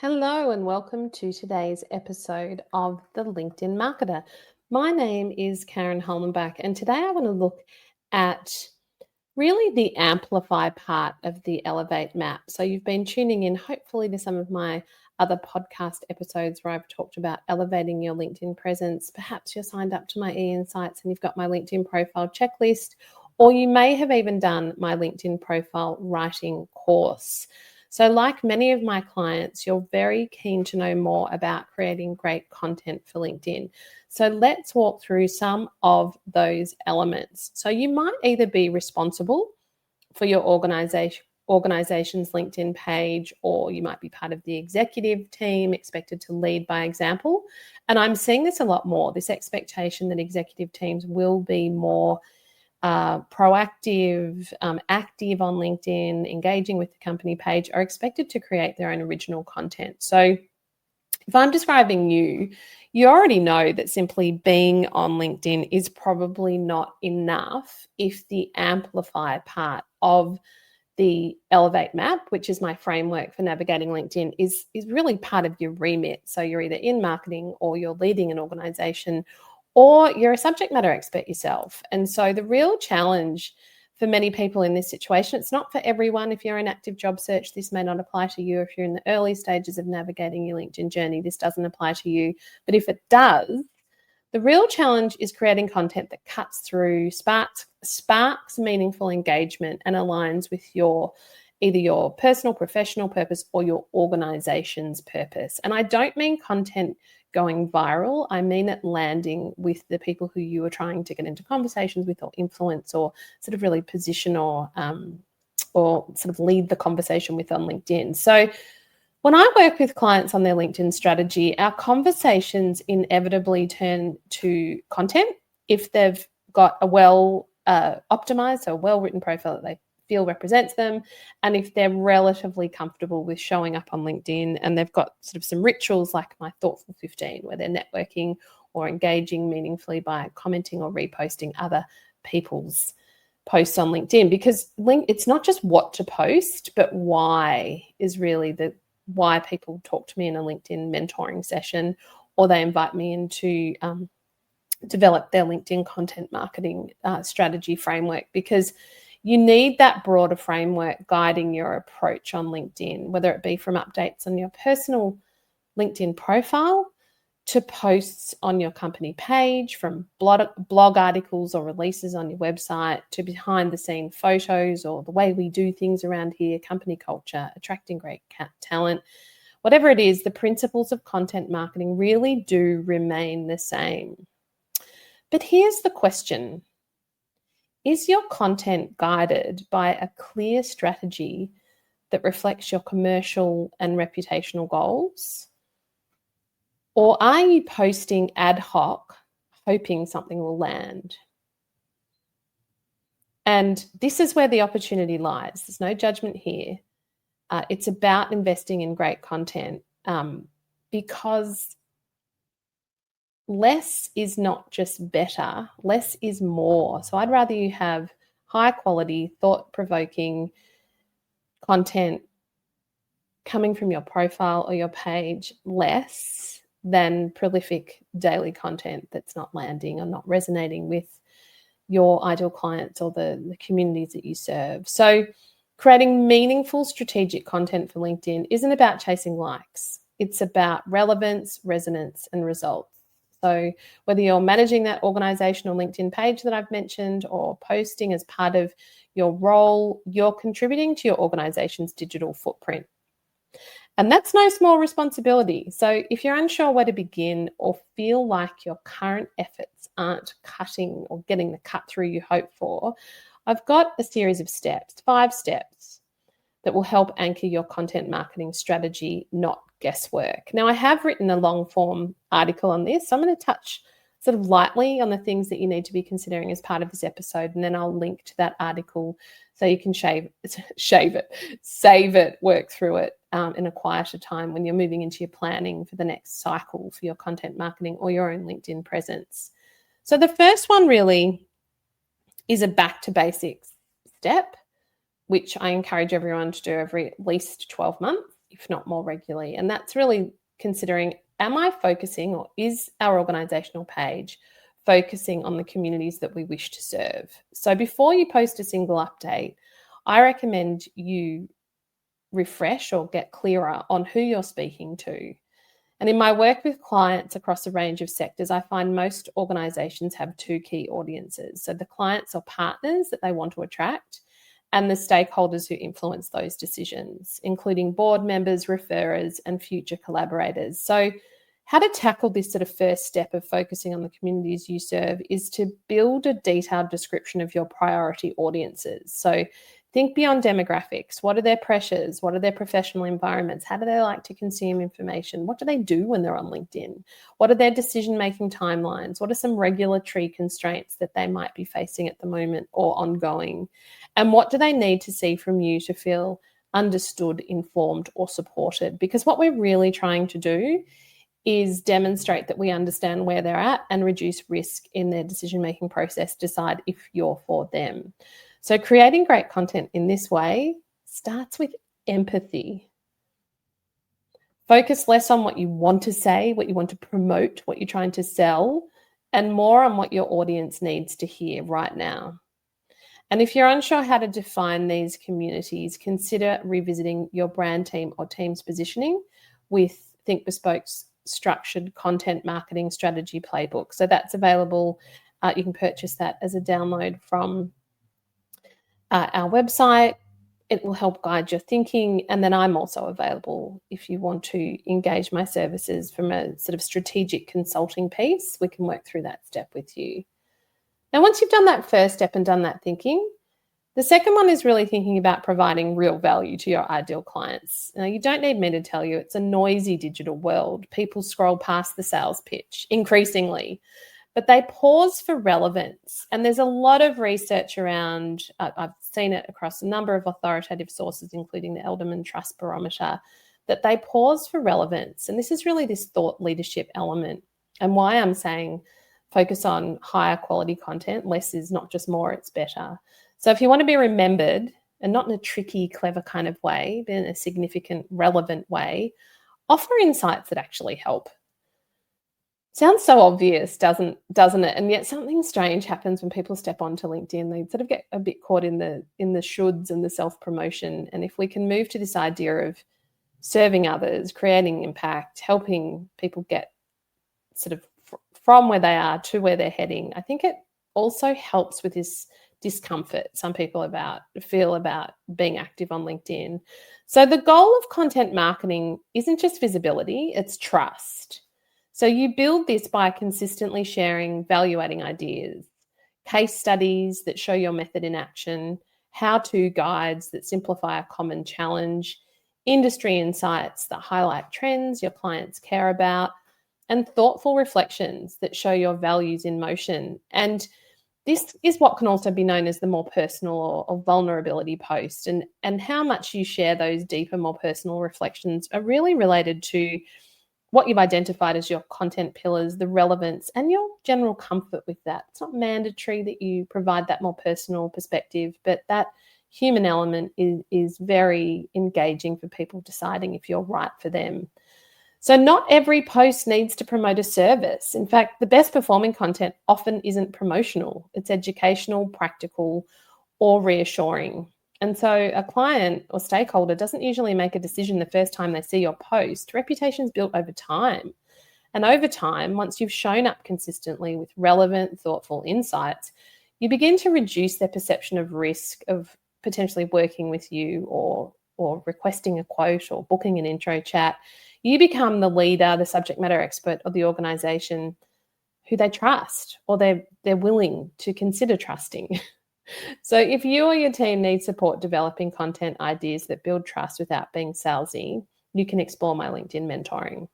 Hello and welcome to today's episode of The LinkedIn Marketer. My name is Karen Holmenbach, and today I want to look at really the amplify part of the Elevate map. So you've been tuning in hopefully to some of my other podcast episodes where I've talked about elevating your LinkedIn presence. Perhaps you're signed up to my e-insights and you've got my LinkedIn profile checklist, or you may have even done my LinkedIn profile writing course. So like many of my clients, you're very keen to know more about creating great content for LinkedIn. So let's walk through some of those elements. So you might either be responsible for your organization's LinkedIn page, or you might be part of the executive team expected to lead by example. And I'm seeing this a lot more, this expectation that executive teams will be more proactive, active on LinkedIn, engaging with the company page, are expected to create their own original content. So if I'm describing you, you already know that simply being on LinkedIn is probably not enough if the amplify part of the Elevate map, which is my framework for navigating LinkedIn, is really part of your remit. So you're either in marketing or you're leading an organization, or you're a subject matter expert yourself. And so the real challenge for many people in this situation, it's not for everyone. If you're in active job search, this may not apply to you. If you're in the early stages of navigating your LinkedIn journey, this doesn't apply to you. But if it does, the real challenge is creating content that cuts through, sparks meaningful engagement, and aligns with either your personal, professional purpose or your organization's purpose. And I don't mean content going viral. I mean it landing with the people who you are trying to get into conversations with or influence or sort of really position or sort of lead the conversation with on LinkedIn. So when I work with clients on their LinkedIn strategy, our conversations inevitably turn to content if they've got a well optimized, a well-written profile that they feel represents them, and if they're relatively comfortable with showing up on LinkedIn and they've got sort of some rituals like my Thoughtful 15, where they're networking or engaging meaningfully by commenting or reposting other people's posts on LinkedIn. Because it's not just what to post, but why is really why people talk to me in a LinkedIn mentoring session, or they invite me in to develop their LinkedIn content marketing strategy framework, because you need that broader framework guiding your approach on LinkedIn, whether it be from updates on your personal LinkedIn profile to posts on your company page, from blog articles or releases on your website to behind the scene photos or the way we do things around here, company culture, attracting great talent. Whatever it is, the principles of content marketing really do remain the same. But here's the question. Is your content guided by a clear strategy that reflects your commercial and reputational goals? Or are you posting ad hoc, hoping something will land? And this is where the opportunity lies. There's no judgment here. It's about investing in great content because less is not just better, less is more. So I'd rather you have high quality, thought-provoking content coming from your profile or your page less than prolific daily content that's not landing or not resonating with your ideal clients or the communities that you serve. So creating meaningful strategic content for LinkedIn isn't about chasing likes. It's about relevance, resonance, and results. So whether you're managing that organizational LinkedIn page that I've mentioned or posting as part of your role, you're contributing to your organization's digital footprint. And that's no small responsibility. So if you're unsure where to begin or feel like your current efforts aren't cutting or getting the cut through you hope for, I've got a series of steps, 5 steps, that will help anchor your content marketing strategy, not guesswork. Now, I have written a long form article on this, so I'm going to touch sort of lightly on the things that you need to be considering as part of this episode, and then I'll link to that article so you can save it, work through it in a quieter time when you're moving into your planning for the next cycle for your content marketing or your own LinkedIn presence. So the first one really is a back to basics step, which I encourage everyone to do every at least 12 months. if not more regularly. And that's really considering, am I focusing, or is our organizational page focusing on the communities that we wish to serve? So before you post a single update, I recommend you refresh or get clearer on who you're speaking to. And in my work with clients across a range of sectors, I find most organizations have two key audiences. So the clients or partners that they want to attract, and the stakeholders who influence those decisions, including board members, referrers, and future collaborators. So how to tackle this sort of first step of focusing on the communities you serve is to build a detailed description of your priority audiences. So think beyond demographics. What are their pressures? What are their professional environments? How do they like to consume information? What do they do when they're on LinkedIn? What are their decision-making timelines? What are some regulatory constraints that they might be facing at the moment or ongoing? And what do they need to see from you to feel understood, informed, or supported? Because what we're really trying to do is demonstrate that we understand where they're at and reduce risk in their decision-making process, decide if you're for them. So creating great content in this way starts with empathy. Focus less on what you want to say, what you want to promote, what you're trying to sell, and more on what your audience needs to hear right now. And if you're unsure how to define these communities, consider revisiting your brand team or team's positioning with Think Bespoke's structured content marketing strategy playbook. So that's available. You can purchase that as a download from our website. It will help guide your thinking. And then I'm also available if you want to engage my services from a sort of strategic consulting piece. We can work through that step with you. Now, once you've done that first step and done that thinking, the second one is really thinking about providing real value to your ideal clients. Now, you don't need me to tell you, it's a noisy digital world. People scroll past the sales pitch increasingly, but they pause for relevance. And there's a lot of research around, I've seen it across a number of authoritative sources, including the Elderman Trust Barometer, that they pause for relevance. And this is really this thought leadership element, and why I'm saying focus on higher quality content. Less is not just more, it's better. So if you want to be remembered, and not in a tricky, clever kind of way, but in a significant, relevant way, offer insights that actually help. Sounds so obvious, doesn't it? And yet something strange happens when people step onto LinkedIn. They sort of get a bit caught in the shoulds and the self-promotion. And if we can move to this idea of serving others, creating impact, helping people get sort of from where they are to where they're heading, I think it also helps with this discomfort some people feel about being active on LinkedIn. So the goal of content marketing isn't just visibility, it's trust. So you build this by consistently sharing value-adding ideas, case studies that show your method in action, how-to guides that simplify a common challenge, industry insights that highlight trends your clients care about, and thoughtful reflections that show your values in motion. And this is what can also be known as the more personal or vulnerability post. And how much you share those deeper, more personal reflections are really related to what you've identified as your content pillars, the relevance, and your general comfort with that. It's not mandatory that you provide that more personal perspective, but that human element is very engaging for people deciding if you're right for them. So not every post needs to promote a service. In fact, the best performing content often isn't promotional. It's educational, practical, or reassuring. And so a client or stakeholder doesn't usually make a decision the first time they see your post. Reputation's built over time. And over time, once you've shown up consistently with relevant, thoughtful insights, you begin to reduce their perception of risk of potentially working with you or requesting a quote or booking an intro chat. You become the leader, the subject matter expert of the organization who they trust, or they're willing to consider trusting. So if you or your team need support developing content ideas that build trust without being salesy, you can explore my LinkedIn mentoring.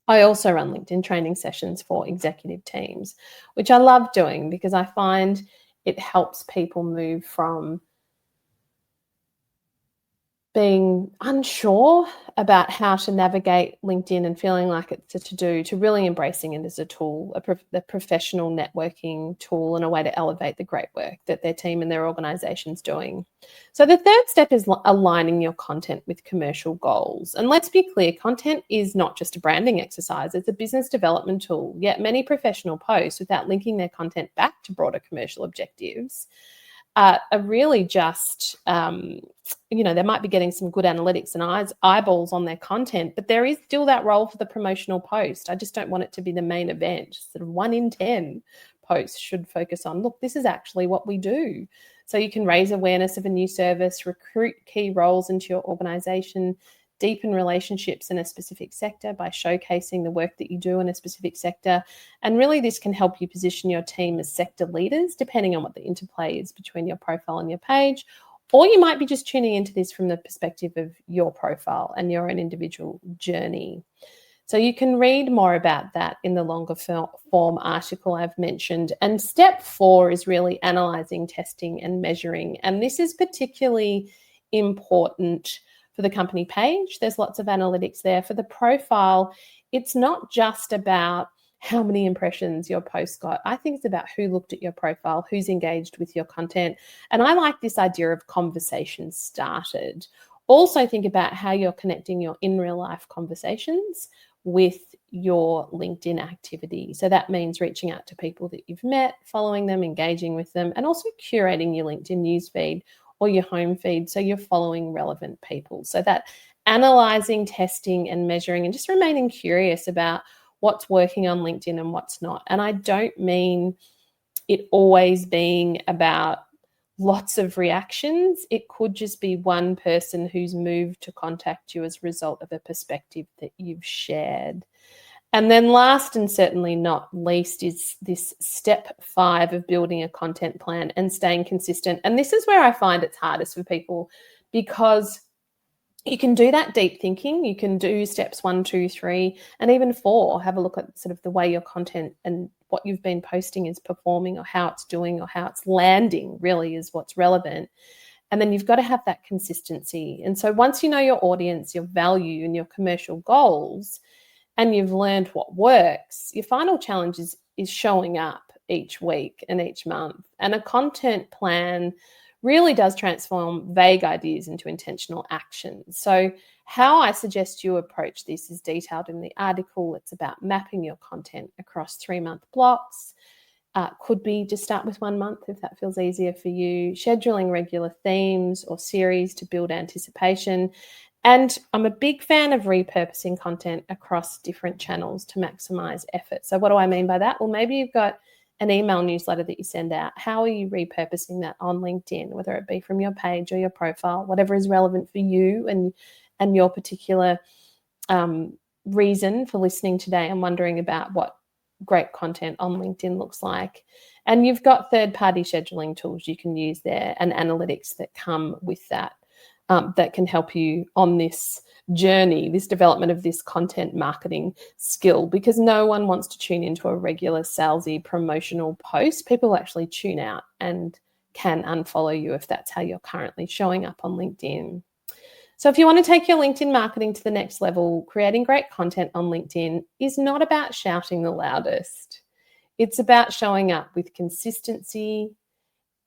I also run LinkedIn training sessions for executive teams, which I love doing because I find it helps people move from being unsure about how to navigate LinkedIn and feeling like it's a to-do, to really embracing it as a tool, a professional networking tool and a way to elevate the great work that their team and their organization's doing. So the third step is aligning your content with commercial goals. And let's be clear, content is not just a branding exercise, it's a business development tool. Yet many professional posts, without linking their content back to broader commercial objectives, are really just, they might be getting some good analytics and eyeballs on their content, but there is still that role for the promotional post. I just don't want it to be the main event. Sort of 1 in 10 posts should focus on, look, this is actually what we do. So you can raise awareness of a new service, recruit key roles into your organization, deepen relationships in a specific sector by showcasing the work that you do in a specific sector. And really, this can help you position your team as sector leaders, depending on what the interplay is between your profile and your page. Or you might be just tuning into this from the perspective of your profile and your own individual journey. So you can read more about that in the longer form article I've mentioned. And step 4 is really analyzing, testing, and measuring. And this is particularly important for the company page. There's lots of analytics there. For the profile, it's not just about how many impressions your post got. I think it's about who looked at your profile, who's engaged with your content. And I like this idea of conversations started. Also think about how you're connecting your in real life conversations with your LinkedIn activity. So that means reaching out to people that you've met, following them, engaging with them, and also curating your LinkedIn newsfeed or your home feed so you're following relevant people. So that analyzing, testing, and measuring, and just remaining curious about what's working on LinkedIn and what's not. And I don't mean it always being about lots of reactions. It could just be one person who's moved to contact you as a result of a perspective that you've shared. And then last and certainly not least is this step 5 of building a content plan and staying consistent. And this is where I find it's hardest for people, because you can do that deep thinking. You can do steps 1, 2, 3, and even 4. Have a look at sort of the way your content and what you've been posting is performing, or how it's doing, or how it's landing really is what's relevant. And then you've got to have that consistency. And so once you know your audience, your value, and your commercial goals, and you've learned what works, your final challenge is showing up each week and each month. And a content plan really does transform vague ideas into intentional actions. So how I suggest you approach this is detailed in the article. It's about mapping your content across 3-month blocks. Could be just start with 1 month if that feels easier for you. Scheduling regular themes or series to build anticipation. And I'm a big fan of repurposing content across different channels to maximize effort. So what do I mean by that? Well, maybe you've got an email newsletter that you send out. How are you repurposing that on LinkedIn, whether it be from your page or your profile, whatever is relevant for you and your particular reason for listening today and wondering about what great content on LinkedIn looks like. And you've got third-party scheduling tools you can use there and analytics that come with that. That can help you on this journey, this development of this content marketing skill, because no one wants to tune into a regular salesy promotional post. People actually tune out and can unfollow you if that's how you're currently showing up on LinkedIn. So if you want to take your LinkedIn marketing to the next level, creating great content on LinkedIn is not about shouting the loudest. It's about showing up with consistency,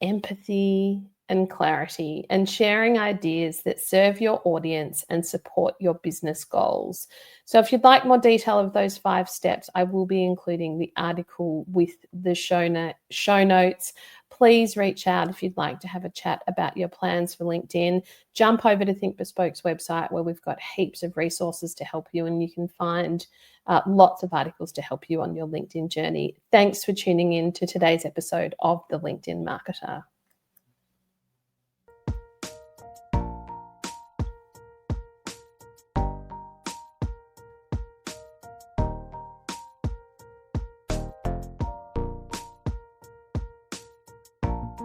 empathy, and clarity, and sharing ideas that serve your audience and support your business goals. So if you'd like more detail of those 5 steps, I will be including the article with the show notes. Please reach out if you'd like to have a chat about your plans for LinkedIn. Jump over to Think Bespoke's website, where we've got heaps of resources to help you, and you can find lots of articles to help you on your LinkedIn journey. Thanks for tuning in to today's episode of The LinkedIn Marketer.